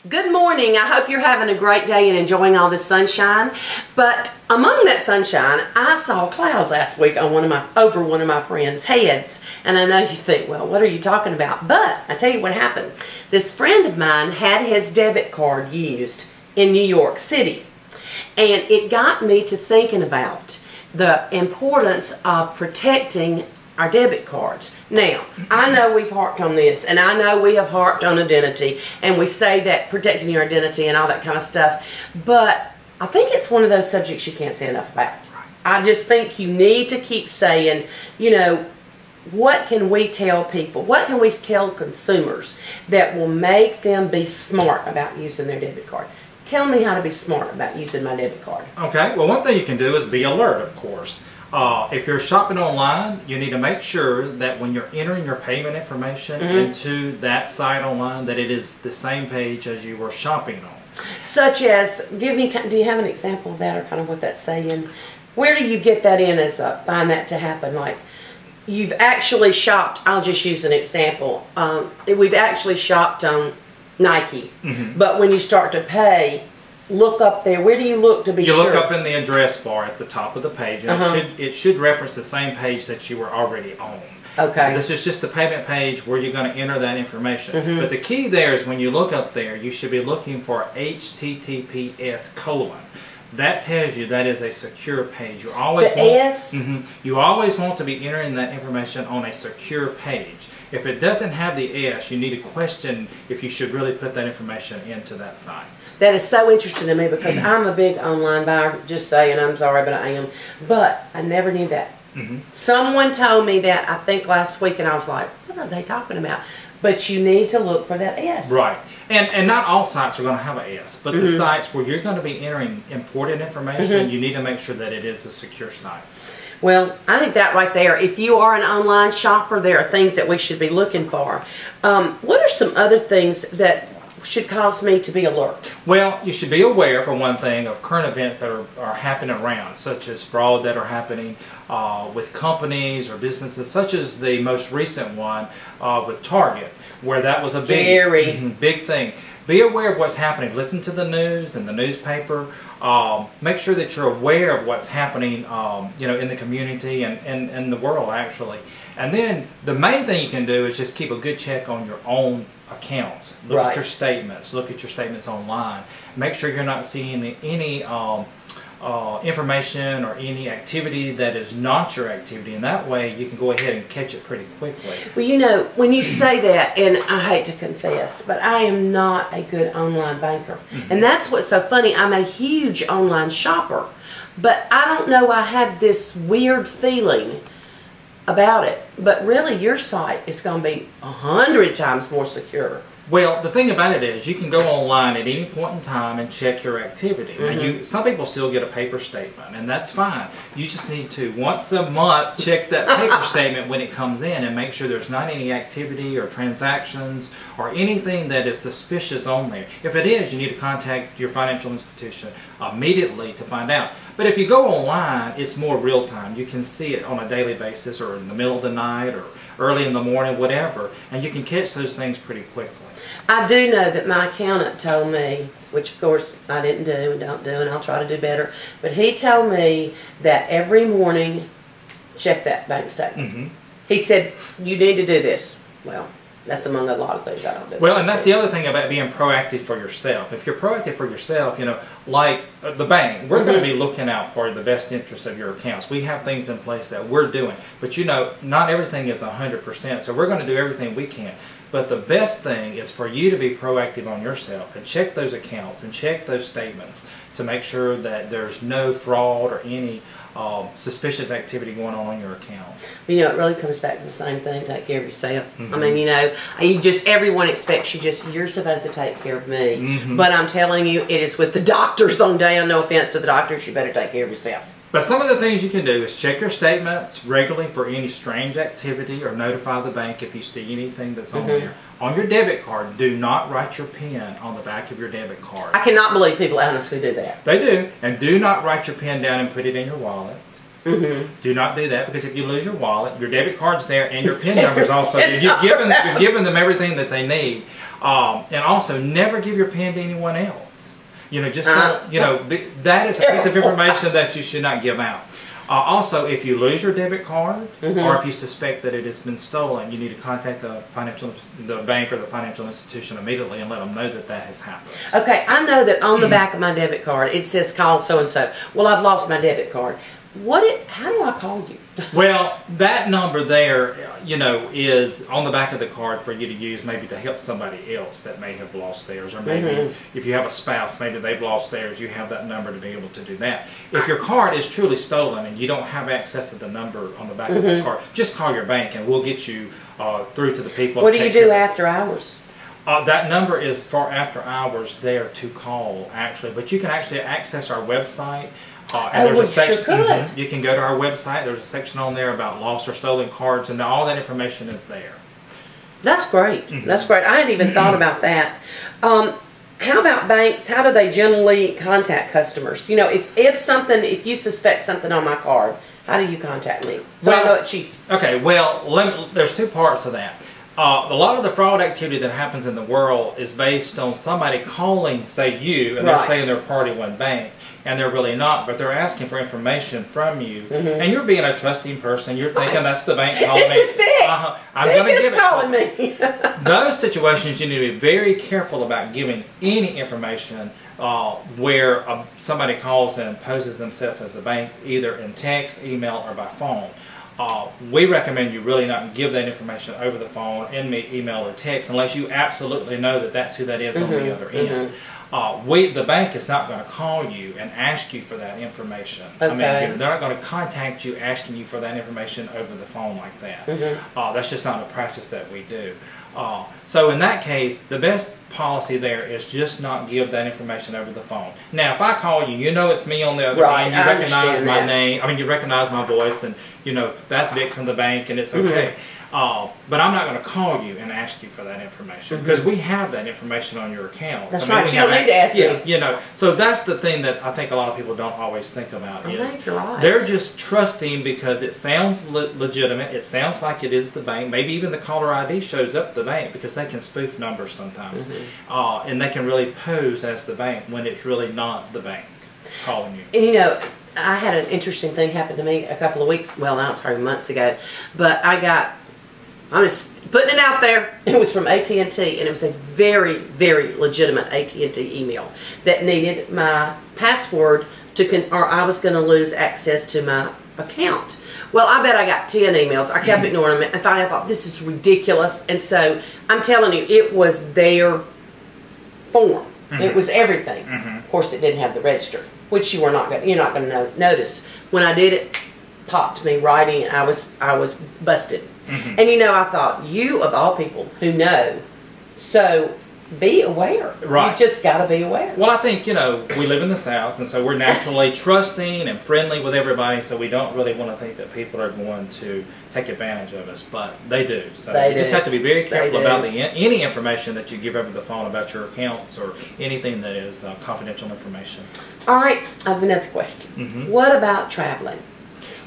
Good morning. I hope you're having a great day and enjoying all this sunshine. But among that sunshine, I saw a cloud last week on over one of my friends' heads. And I know you think, well, what are you talking about? But I tell you what happened. This friend of mine had his debit card used in New York City. And it got me to thinking about the importance of protecting our debit cards. Now, I know we've harped on this, and I know we have harped on identity, and we say that protecting your identity and all that kind of stuff, but I think it's one of those subjects you can't say enough about. I just think you need to keep saying, you know, what can we tell people? What can we tell consumers that will make them be smart about using their debit card? Tell me how to be smart about using my debit card. Okay, well, one thing you can do is be alert, of course. If you're shopping online, you need to make sure that when you're entering your payment information into that site online, that it is the same page as you were shopping on. Such as, do you have an example of that, or kind of what that's saying? Where do you get that in as find that to happen? Like, you've actually shopped, I'll just use an example. We've actually shopped on Nike, but when you start to pay, look up there. Where do you look to be sure? You look up in the address bar at the top of the page, and it should reference the same page that you were already on. Okay. This is just the payment page where you're going to enter that information. But the key there is when you look up there, you should be looking for HTTPS:. That tells you that is a secure page. You always you always want to be entering that information on a secure page. If it doesn't have the S, you need to question if you should really put that information into that site. That is so interesting to me because I'm a big online buyer, just saying, I'm sorry, but I am. But I never knew that. Someone told me that, I think last week, and I was like, what are they talking about? But you need to look for that S. Right. And not all sites are going to have an S, but the sites where you're going to be entering important information, you need to make sure that it is a secure site. Well, I think that right there, if you are an online shopper, there are things that we should be looking for. What are some other things that should cause me to be alert? Well, you should be aware, for one thing, of current events that are happening around, such as fraud that are happening with companies or businesses, such as the most recent one with Target, where that was a big thing. Be aware of what's happening. Listen to the news and the newspaper. Make sure that you're aware of what's happening you know, in the community and the world, actually. And then the main thing you can do is just keep a good check on your own accounts. Look at your statements. Look at your statements online. Make sure you're not seeing any information or any activity that is not your activity, and that way you can go ahead and catch it pretty quickly. Well, you know, when you say that, and I hate to confess, but I am not a good online banker. And that's what's so funny. I'm a huge online shopper, but I don't know, I have this weird feeling about it. But really, your site is going to be 100 times more secure. Well, the thing about it is you can go online at any point in time and check your activity. Now, some people still get a paper statement, and that's fine. You just need to, once a month, check that paper statement when it comes in and make sure there's not any activity or transactions or anything that is suspicious on there. If it is, you need to contact your financial institution immediately to find out. But if you go online, it's more real time. You can see it on a daily basis or in the middle of the night or early in the morning, whatever, and you can catch those things pretty quickly. I do know that my accountant told me, which of course I didn't do and don't do, and I'll try to do better, but he told me that every morning, check that bank statement. He said, you need to do this. Well, that's among a lot of things I don't do. Well, and that's the other thing about being proactive for yourself. If you're proactive for yourself, you know, like the bank, we're going to be looking out for the best interest of your accounts. We have things in place that we're doing. But, you know, not everything is 100%, so we're going to do everything we can. But the best thing is for you to be proactive on yourself and check those accounts and check those statements to make sure that there's no fraud or any suspicious activity going on in your account. You know, it really comes back to the same thing, take care of yourself. I mean, you know, everyone expects you're supposed to take care of me. But I'm telling you, it is with the doctors on down. No offense to the doctors, you better take care of yourself. But some of the things you can do is check your statements regularly for any strange activity or notify the bank if you see anything that's on there. On your debit card, do not write your PIN on the back of your debit card. I cannot believe people honestly do that. They do. And do not write your PIN down and put it in your wallet. Do not do that, because if you lose your wallet, your debit card's there and your PIN number's also there. You've given them everything that they need. And also, never give your PIN to anyone else. You know, just don't, you know, that is a piece of information that you should not give out. Also, if you lose your debit card, or if you suspect that it has been stolen, you need to contact the bank or the financial institution immediately and let them know that that has happened. Okay, I know that on the back of my debit card it says call so and so. Well, I've lost my debit card. How do I call you? Well, that number there, you know, is on the back of the card for you to use maybe to help somebody else that may have lost theirs, or maybe if you have a spouse, maybe they've lost theirs, you have that number to be able to do that. If your card is truly stolen and you don't have access to the number on the back of the card, just call your bank and we'll get you through to the people. What do you do after hours? That number is for after hours there to call, actually, but you can actually access our website. And there's a section. You can go to our website. There's a section on there about lost or stolen cards, and all that information is there. That's great. That's great. I hadn't even thought about that. How about banks? How do they generally contact customers? You know, if you suspect something on my card, how do you contact me? So I know it's you. Okay. Well, there's two parts to that. A lot of the fraud activity that happens in the world is based on somebody calling, say you, and they're saying they're PriorityOne Bank, and they're really not, but they're asking for information from you, and you're being a trusting person. You're thinking that's the bank calling me. This is Vic. I'm going to give it. Calling me. Those situations, you need to be very careful about giving any information where somebody calls and poses themselves as the bank, either in text, email, or by phone. We recommend you really not give that information over the phone, in email, or text, unless you absolutely know that that's who that is on the other end. The bank is not going to call you and ask you for that information. Okay. I mean, they're not going to contact you asking you for that information over the phone like that. That's just not a practice that we do. So in that case, the best policy there is just not give that information over the phone. Now, if I call you, you know it's me on the other line. You recognize my name. I mean, you recognize my voice, and you know that's Vic from the bank, and it's okay. But I'm not going to call you and ask you for that information because we have that information on your account. That's right. You don't need to ask me. You know, so that's the thing that I think a lot of people don't always think about is you're right. They're just trusting because it sounds legitimate. It sounds like it is the bank. Maybe even the caller ID shows up the bank because they can spoof numbers sometimes, and they can really pose as the bank when it's really not the bank calling you. And you know, I had an interesting thing happen to me a couple of weeks. Well, now it's probably months ago, but I'm just putting it out there. It was from AT&T, and it was a very, very legitimate AT&T email that needed my password or I was going to lose access to my account. Well, I bet I got 10 emails. I kept ignoring them, and I thought this is ridiculous. And so I'm telling you, it was their form. It was everything. Of course, it didn't have the register, which you're not going to notice. When I did it, popped me right in. I was busted. And you know, I thought, you of all people who know, so be aware. Right. You just got to be aware. Well, I think, you know, we live in the South, and so we're naturally trusting and friendly with everybody, so we don't really want to think that people are going to take advantage of us, but they do. So you just have to be very careful about any information that you give over the phone about your accounts or anything that is confidential information. All right, I have another question. What about traveling?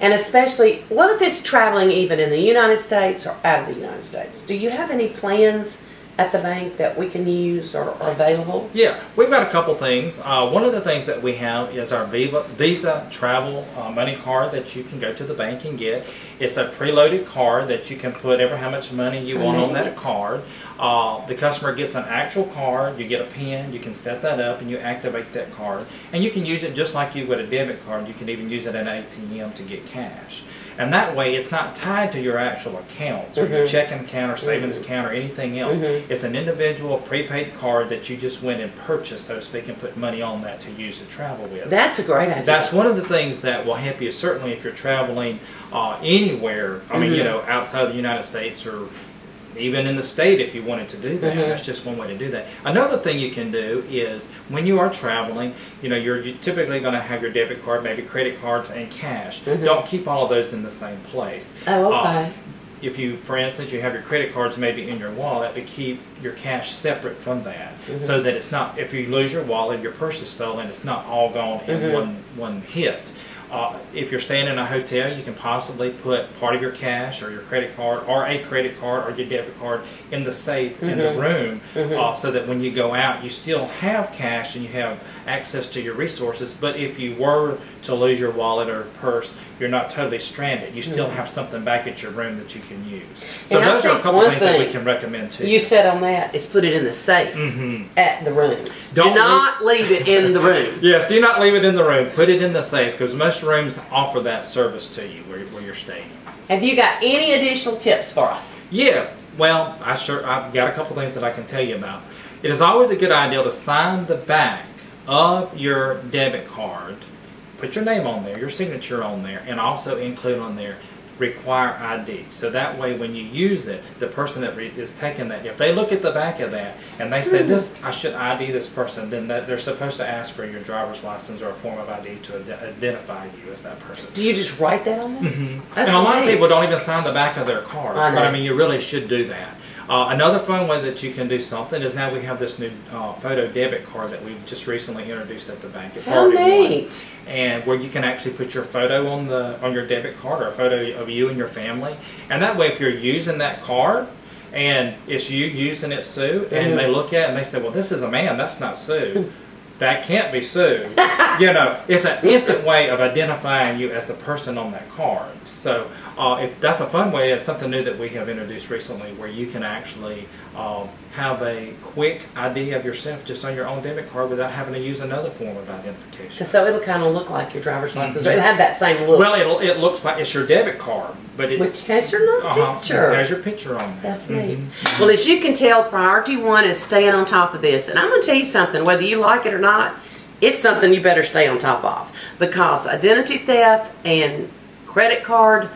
And especially, what if it's traveling even in the United States or out of the United States? Do you have any plans at the bank that we can use or are available? Yeah, we've got a couple things. One of the things that we have is our Visa travel money card that you can go to the bank and get. It's a preloaded card that you can put ever how much money you want on that card. The customer gets an actual card, you get a PIN, you can set that up and you activate that card. And you can use it just like you would a debit card. You can even use it at an ATM to get cash. And that way it's not tied to your actual accounts or your checking account or savings account or anything else. It's an individual prepaid card that you just went and purchased, so to speak, and put money on that to use to travel with. That's a great idea. That's one of the things that will help you, certainly if you're traveling anywhere, I mean, you know, outside of the United States or even in the state if you wanted to do that. That's just one way to do that. Another thing you can do is when you are traveling, you know, you're typically going to have your debit card, maybe credit cards and cash. Don't keep all of those in the same place. Oh, okay. If you, for instance, you have your credit cards maybe in your wallet, but keep your cash separate from that, so that it's not, if you lose your wallet, your purse is stolen, it's not all gone in one hit. If you're staying in a hotel, you can possibly put part of your cash or your credit card or a credit card or your debit card in the safe in the room, so that when you go out, you still have cash and you have access to your resources. But if you were to lose your wallet or purse, you're not totally stranded. You still have something back at your room that you can use. So And those are a couple things that we can recommend to you. You said on that is put it in the safe at the room. Do not leave it in the room. Yes, do not leave it in the room. Put it in the safe, because most rooms offer that service to you where you're staying. Have you got any additional tips for us? Yes. Well, I've got a couple things that I can tell you about. It is always a good idea to sign the back of your debit card. Put your name on there, your signature on there, and also include on there require ID. So that way when you use it, the person that is taking that, if they look at the back of that and they say, I should ID this person, then they're supposed to ask for your driver's license or a form of ID to identify you as that person. Do you just write that on there? Okay. And a lot of people don't even sign the back of their cards, but I mean, you really should do that. Another fun way that you can do something is now we have this new photo debit card that we've just recently introduced at the bank at PriorityOne, and where you can actually put your photo on your debit card, or a photo of you and your family, and that way if you're using that card and it's you using it, Sue, and they look at it and they say, well, this is a man, that's not Sue. That can't be Sue. You know, it's an instant way of identifying you as the person on that card. So if that's a fun way, it's something new that we have introduced recently, where you can actually have a quick ID of yourself just on your own debit card without having to use another form of identification. So it'll kind of look like your driver's license, or it'll have that same look. Well, it looks like it's your debit card, but which has your picture. It has your picture on there. That's neat. Well, as you can tell, Priority One is staying on top of this, and I'm going to tell you something. Whether you like it or not, it's something you better stay on top of, because identity theft and credit card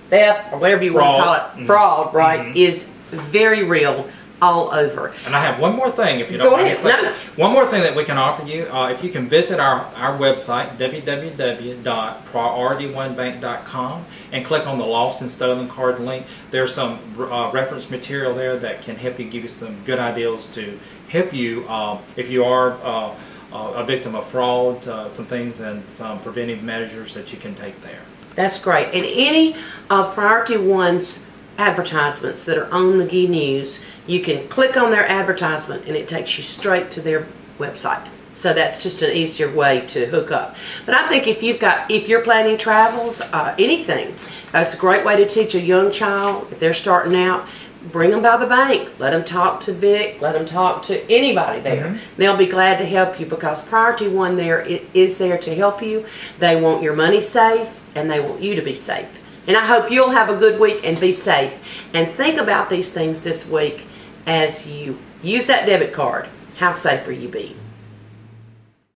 theft, or whatever you want to call it, fraud, right, is very real all over. And I have one more thing, if you don't mind. Go ahead. One more thing that we can offer you, if you can visit our website, www.PriorityOneBank.com, and click on the Lost and Stolen Card link. There's some reference material there that can help you, give you some good ideas to help you if you are a victim of fraud, some things and some preventive measures that you can take there. That's great. And any of Priority One's advertisements that are on Magee News, you can click on their advertisement and it takes you straight to their website. So that's just an easier way to hook up. But I think if you're planning travels, anything, that's a great way to teach a young child. If they're starting out, bring them by the bank. Let them talk to Vic. Let them talk to anybody there. They'll be glad to help you, because Priority One is there to help you. They want your money safe, and they want you to be safe. And I hope you'll have a good week and be safe. And think about these things this week as you use that debit card. How safe will you be?